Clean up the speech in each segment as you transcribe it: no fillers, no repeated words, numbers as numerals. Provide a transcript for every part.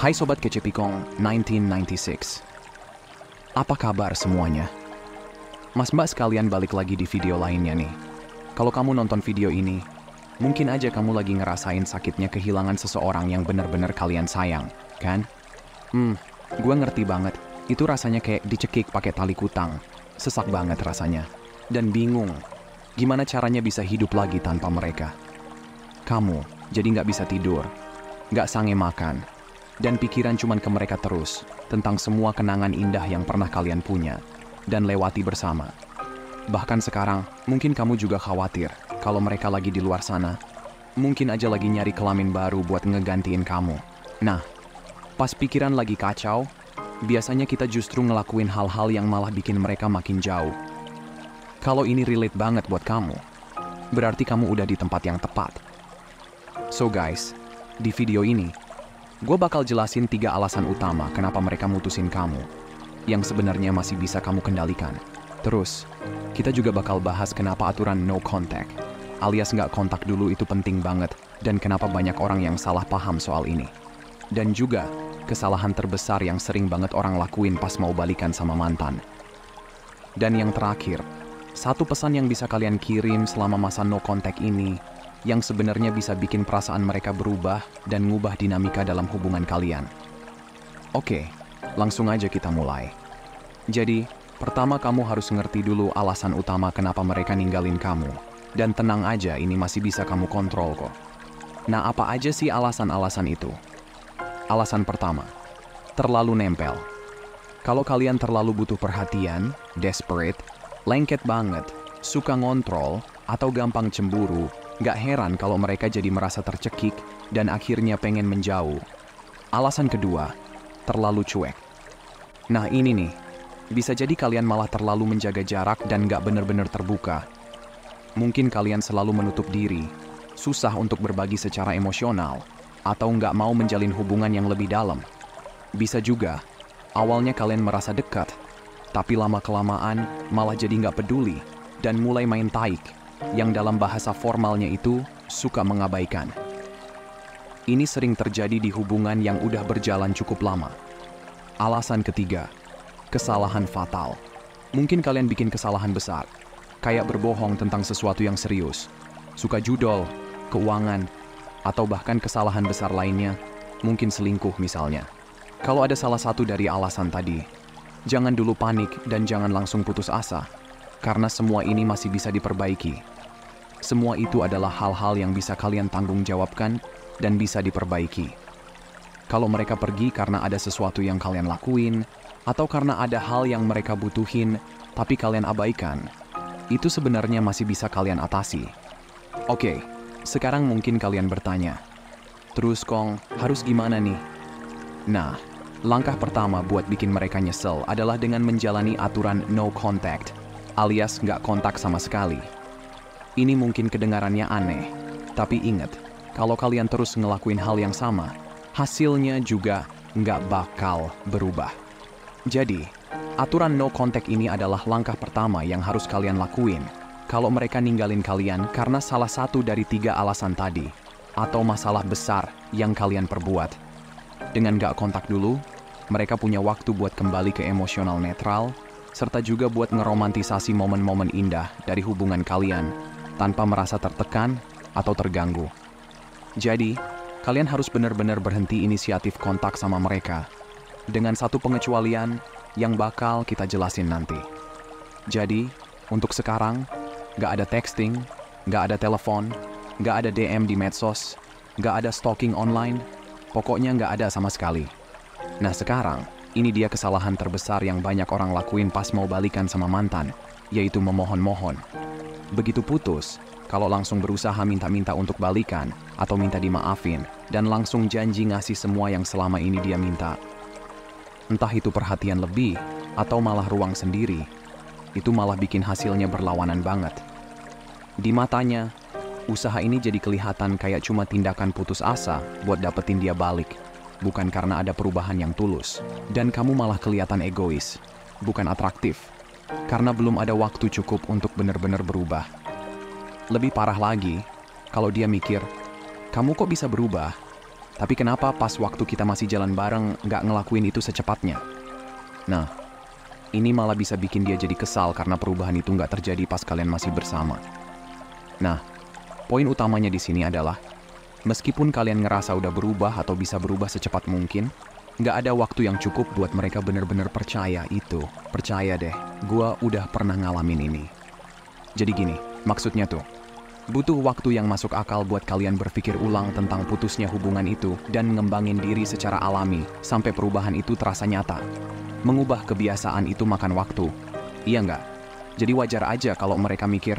Hai Sobat Kecepikong 1996. Apa kabar semuanya? Mas Mbak sekalian balik lagi di video lainnya nih. Kalau kamu nonton video ini, mungkin aja kamu lagi ngerasain sakitnya kehilangan seseorang yang benar-benar kalian sayang, kan? Gue ngerti banget. Itu rasanya kayak dicekik pakai tali kutang. Sesak banget rasanya. Dan bingung, gimana caranya bisa hidup lagi tanpa mereka. Kamu jadi nggak bisa tidur, nggak sange makan, dan pikiran cuman ke mereka terus, tentang semua kenangan indah yang pernah kalian punya, dan lewati bersama. Bahkan sekarang, mungkin kamu juga khawatir, kalau mereka lagi di luar sana, mungkin aja lagi nyari kelamin baru buat ngegantiin kamu. Nah, pas pikiran lagi kacau, biasanya kita justru ngelakuin hal-hal yang malah bikin mereka makin jauh. Kalau ini relate banget buat kamu, berarti kamu udah di tempat yang tepat. So guys, di video ini, gue bakal jelasin 3 alasan utama kenapa mereka mutusin kamu, yang sebenarnya masih bisa kamu kendalikan. Terus, kita juga bakal bahas kenapa aturan no contact, alias nggak kontak dulu itu penting banget, dan kenapa banyak orang yang salah paham soal ini. Dan juga, kesalahan terbesar yang sering banget orang lakuin pas mau balikan sama mantan. Dan yang terakhir, satu pesan yang bisa kalian kirim selama masa no contact ini, yang sebenarnya bisa bikin perasaan mereka berubah dan ngubah dinamika dalam hubungan kalian. Oke, langsung aja kita mulai. Jadi, pertama kamu harus ngerti dulu alasan utama kenapa mereka ninggalin kamu. Dan tenang aja, ini masih bisa kamu kontrol kok. Nah, apa aja sih alasan-alasan itu? Alasan pertama, terlalu nempel. Kalau kalian terlalu butuh perhatian, desperate, lengket banget, suka ngontrol, atau gampang cemburu, gak heran kalau mereka jadi merasa tercekik dan akhirnya pengen menjauh. Alasan kedua, terlalu cuek. Nah ini nih, bisa jadi kalian malah terlalu menjaga jarak dan gak bener-bener terbuka. Mungkin kalian selalu menutup diri, susah untuk berbagi secara emosional, atau gak mau menjalin hubungan yang lebih dalam. Bisa juga, awalnya kalian merasa dekat, tapi lama-kelamaan malah jadi gak peduli dan mulai main taik, yang dalam bahasa formalnya itu suka mengabaikan. Ini sering terjadi di hubungan yang udah berjalan cukup lama. Alasan ketiga, kesalahan fatal. Mungkin kalian bikin kesalahan besar, kayak berbohong tentang sesuatu yang serius, suka judol, keuangan, atau bahkan kesalahan besar lainnya, mungkin selingkuh misalnya. Kalau ada salah satu dari alasan tadi, jangan dulu panik dan jangan langsung putus asa, karena semua ini masih bisa diperbaiki. Semua itu adalah hal-hal yang bisa kalian tanggung jawabkan dan bisa diperbaiki. Kalau mereka pergi karena ada sesuatu yang kalian lakuin, atau karena ada hal yang mereka butuhin, tapi kalian abaikan, itu sebenarnya masih bisa kalian atasi. Oke, sekarang mungkin kalian bertanya, terus Kong, harus gimana nih? Nah, langkah pertama buat bikin mereka nyesel adalah dengan menjalani aturan no contact, alias nggak kontak sama sekali. Ini mungkin kedengarannya aneh, tapi ingat, kalau kalian terus ngelakuin hal yang sama, hasilnya juga nggak bakal berubah. Jadi, aturan no contact ini adalah langkah pertama yang harus kalian lakuin kalau mereka ninggalin kalian karena salah satu dari 3 alasan tadi, atau masalah besar yang kalian perbuat. Dengan nggak kontak dulu, mereka punya waktu buat kembali ke emosional netral, serta juga buat ngeromantisasi momen-momen indah dari hubungan kalian, tanpa merasa tertekan atau terganggu. Jadi, kalian harus benar-benar berhenti inisiatif kontak sama mereka, dengan satu pengecualian yang bakal kita jelasin nanti. Jadi, untuk sekarang, nggak ada texting, nggak ada telepon, nggak ada DM di medsos, nggak ada stalking online, pokoknya nggak ada sama sekali. Nah sekarang, ini dia kesalahan terbesar yang banyak orang lakuin pas mau balikan sama mantan, yaitu memohon-mohon. Begitu putus, kalau langsung berusaha minta-minta untuk balikan, atau minta dimaafin, dan langsung janji ngasih semua yang selama ini dia minta. Entah itu perhatian lebih, atau malah ruang sendiri, itu malah bikin hasilnya berlawanan banget. Di matanya, usaha ini jadi kelihatan kayak cuma tindakan putus asa buat dapetin dia balik, bukan karena ada perubahan yang tulus. Dan kamu malah kelihatan egois, bukan atraktif, karena belum ada waktu cukup untuk benar-benar berubah. Lebih parah lagi, kalau dia mikir, kamu kok bisa berubah, Tapi kenapa pas waktu kita masih jalan bareng nggak ngelakuin itu secepatnya? Nah, ini malah bisa bikin dia jadi kesal karena perubahan itu nggak terjadi pas kalian masih bersama. Nah, poin utamanya di sini adalah, meskipun kalian ngerasa udah berubah atau bisa berubah secepat mungkin, nggak ada waktu yang cukup buat mereka bener-bener percaya itu. Percaya deh, gua udah pernah ngalamin ini. Jadi gini, maksudnya tuh, butuh waktu yang masuk akal buat kalian berpikir ulang tentang putusnya hubungan itu dan ngembangin diri secara alami sampai perubahan itu terasa nyata. Mengubah kebiasaan itu makan waktu, iya nggak? Jadi wajar aja kalau mereka mikir,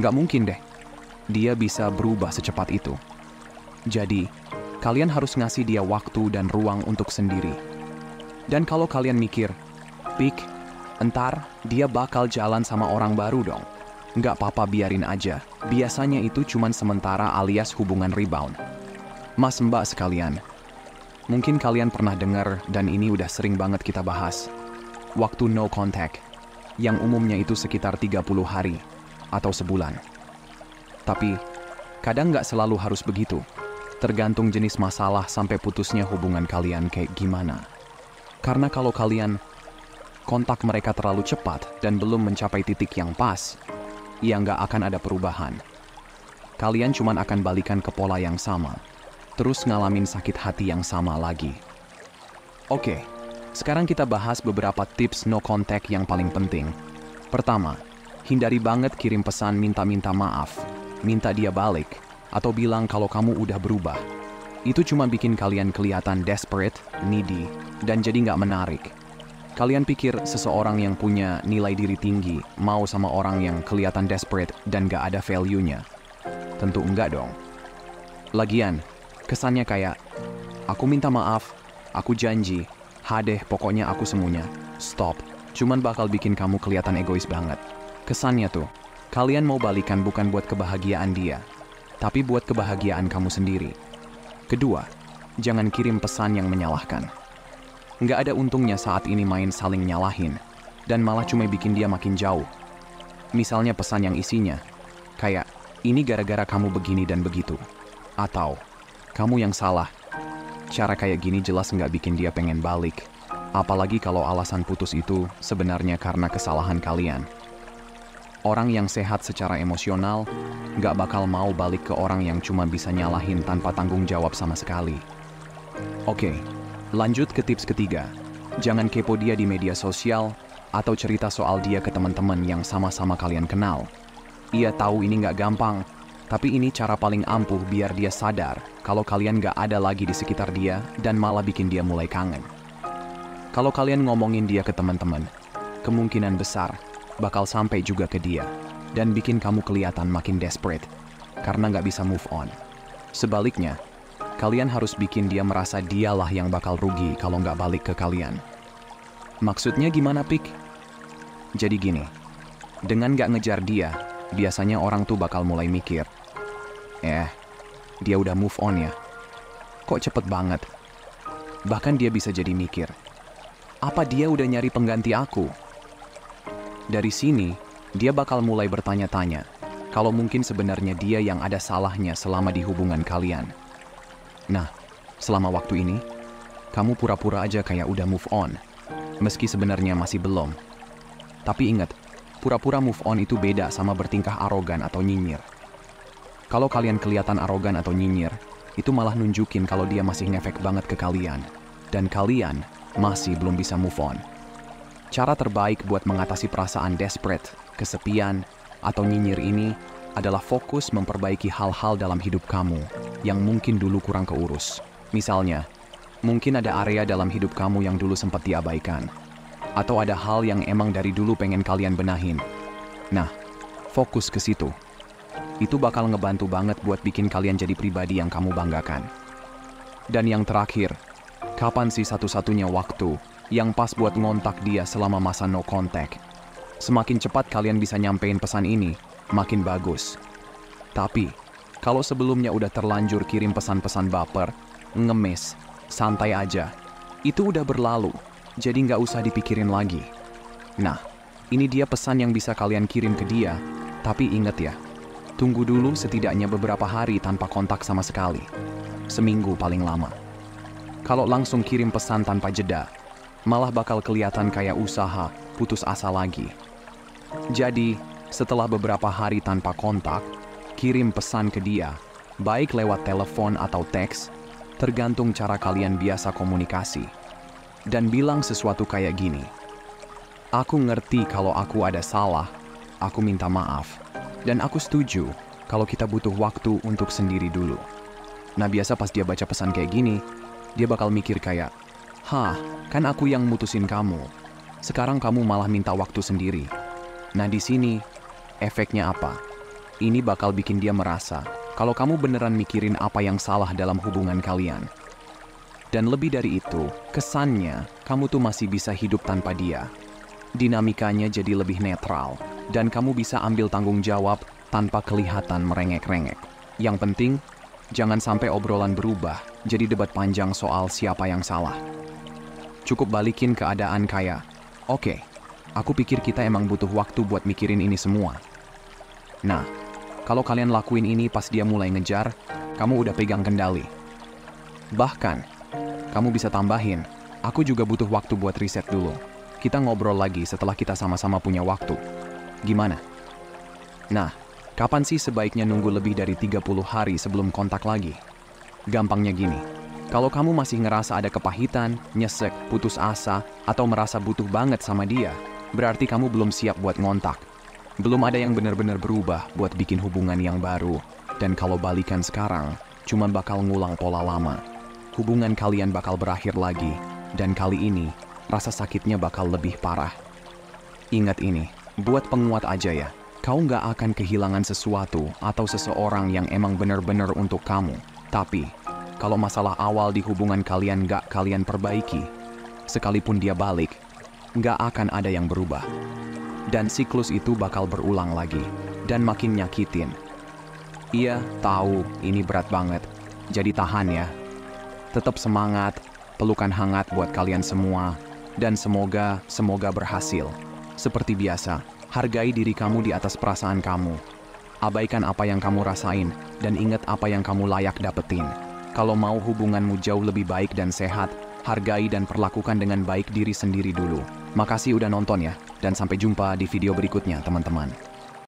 nggak mungkin deh, dia bisa berubah secepat itu. Jadi, kalian harus ngasih dia waktu dan ruang untuk sendiri. Dan kalau kalian mikir, Pik, entar dia bakal jalan sama orang baru dong. Nggak apa-apa, biarin aja. Biasanya itu cuman sementara alias hubungan rebound. Mas mbak sekalian, mungkin kalian pernah dengar dan ini udah sering banget kita bahas. Waktu no contact, yang umumnya itu sekitar 30 hari atau sebulan. Tapi, kadang nggak selalu harus begitu. Tergantung jenis masalah sampai putusnya hubungan kalian kayak gimana. Karena kalau kalian kontak mereka terlalu cepat dan belum mencapai titik yang pas, ya nggak akan ada perubahan. Kalian cuman akan balikan ke pola yang sama, terus ngalamin sakit hati yang sama lagi. Oke, sekarang kita bahas beberapa tips no contact yang paling penting. Pertama, hindari banget kirim pesan minta-minta maaf, minta dia balik, atau bilang kalau kamu udah berubah. Itu cuma bikin kalian kelihatan desperate, needy, dan jadi nggak menarik. Kalian pikir seseorang yang punya nilai diri tinggi mau sama orang yang kelihatan desperate dan gak ada value-nya? Tentu enggak dong. Lagian, kesannya kayak, aku minta maaf, aku janji, hadeh pokoknya aku semuanya. Stop, cuman bakal bikin kamu kelihatan egois banget. Kesannya tuh, kalian mau balikan bukan buat kebahagiaan dia, tapi buat kebahagiaan kamu sendiri. Kedua, jangan kirim pesan yang menyalahkan. Nggak ada untungnya saat ini main saling nyalahin, dan malah cuma bikin dia makin jauh. Misalnya pesan yang isinya, kayak, ini gara-gara kamu begini dan begitu. Atau, kamu yang salah. Cara kayak gini jelas nggak bikin dia pengen balik. Apalagi kalau alasan putus itu sebenarnya karena kesalahan kalian. Orang yang sehat secara emosional nggak bakal mau balik ke orang yang cuma bisa nyalahin tanpa tanggung jawab sama sekali. Oke. Lanjut ke tips ketiga, jangan kepo dia di media sosial atau cerita soal dia ke teman-teman yang sama-sama kalian kenal. Iya tahu ini nggak gampang, tapi ini cara paling ampuh biar dia sadar kalau kalian nggak ada lagi di sekitar dia dan malah bikin dia mulai kangen. Kalau kalian ngomongin dia ke teman-teman, kemungkinan besar bakal sampai juga ke dia dan bikin kamu kelihatan makin desperate karena nggak bisa move on. Sebaliknya, kalian harus bikin dia merasa dialah yang bakal rugi kalau nggak balik ke kalian. Maksudnya gimana, Pik? Jadi gini, dengan nggak ngejar dia, biasanya orang tuh bakal mulai mikir, dia udah move on ya? Kok cepet banget? Bahkan dia bisa jadi mikir, apa dia udah nyari pengganti aku? Dari sini, dia bakal mulai bertanya-tanya, kalau mungkin sebenarnya dia yang ada salahnya selama di hubungan kalian. Nah, selama waktu ini, kamu pura-pura aja kayak udah move on, meski sebenarnya masih belum. Tapi ingat, pura-pura move on itu beda sama bertingkah arogan atau nyinyir. Kalau kalian kelihatan arogan atau nyinyir, itu malah nunjukin kalau dia masih ngefek banget ke kalian, dan kalian masih belum bisa move on. Cara terbaik buat mengatasi perasaan desperate, kesepian, atau nyinyir ini adalah fokus memperbaiki hal-hal dalam hidup kamu yang mungkin dulu kurang keurus. Misalnya, mungkin ada area dalam hidup kamu yang dulu sempat diabaikan. Atau ada hal yang emang dari dulu pengen kalian benahin. Nah, fokus ke situ. Itu bakal ngebantu banget buat bikin kalian jadi pribadi yang kamu banggakan. Dan yang terakhir, kapan sih satu-satunya waktu yang pas buat ngontak dia selama masa no contact? Semakin cepat kalian bisa nyampein pesan ini, makin bagus. Tapi, kalau sebelumnya udah terlanjur kirim pesan-pesan baper, ngemis, santai aja, itu udah berlalu, jadi nggak usah dipikirin lagi. Nah, ini dia pesan yang bisa kalian kirim ke dia, tapi inget ya, tunggu dulu setidaknya beberapa hari tanpa kontak sama sekali. seminggu paling lama. Kalau langsung kirim pesan tanpa jeda, malah bakal kelihatan kayak usaha putus asa lagi. Jadi, setelah beberapa hari tanpa kontak, kirim pesan ke dia, baik lewat telepon atau teks, tergantung cara kalian biasa komunikasi. Dan bilang sesuatu kayak gini, "Aku ngerti kalau aku ada salah, aku minta maaf, dan aku setuju kalau kita butuh waktu untuk sendiri dulu." Nah, biasa pas dia baca pesan kayak gini, dia bakal mikir kayak, "Hah, kan aku yang mutusin kamu. Sekarang kamu malah minta waktu sendiri." Nah, di sini efeknya apa? Ini bakal bikin dia merasa kalau kamu beneran mikirin apa yang salah dalam hubungan kalian. Dan lebih dari itu, kesannya kamu tuh masih bisa hidup tanpa dia. Dinamikanya jadi lebih netral, dan kamu bisa ambil tanggung jawab tanpa kelihatan merengek-rengek. Yang penting, jangan sampai obrolan berubah jadi debat panjang soal siapa yang salah. Cukup balikin keadaan kayak, "Oke, aku pikir kita emang butuh waktu buat mikirin ini semua." Nah, kalau kalian lakuin ini pas dia mulai ngejar, kamu udah pegang kendali. Bahkan, kamu bisa tambahin, "Aku juga butuh waktu buat riset dulu. Kita ngobrol lagi setelah kita sama-sama punya waktu." Gimana? Nah, kapan sih sebaiknya nunggu lebih dari 30 hari sebelum kontak lagi? Gampangnya gini, kalau kamu masih ngerasa ada kepahitan, nyesek, putus asa, atau merasa butuh banget sama dia, berarti kamu belum siap buat ngontak. Belum ada yang benar-benar berubah buat bikin hubungan yang baru. Dan kalau balikan sekarang, cuma bakal ngulang pola lama. Hubungan kalian bakal berakhir lagi, dan kali ini, rasa sakitnya bakal lebih parah. Ingat ini, buat penguat aja ya. Kau nggak akan kehilangan sesuatu atau seseorang yang emang benar-benar untuk kamu. Tapi, kalau masalah awal di hubungan kalian nggak kalian perbaiki, sekalipun dia balik, nggak akan ada yang berubah. Dan siklus itu bakal berulang lagi, dan makin nyakitin. Iya, tahu, ini berat banget. Jadi tahan ya. Tetap semangat, pelukan hangat buat kalian semua, dan semoga berhasil. Seperti biasa, hargai diri kamu di atas perasaan kamu. Abaikan apa yang kamu rasain, dan ingat apa yang kamu layak dapetin. Kalau mau hubunganmu jauh lebih baik dan sehat, hargai dan perlakukan dengan baik diri sendiri dulu. Makasih udah nonton ya, dan sampai jumpa di video berikutnya teman-teman.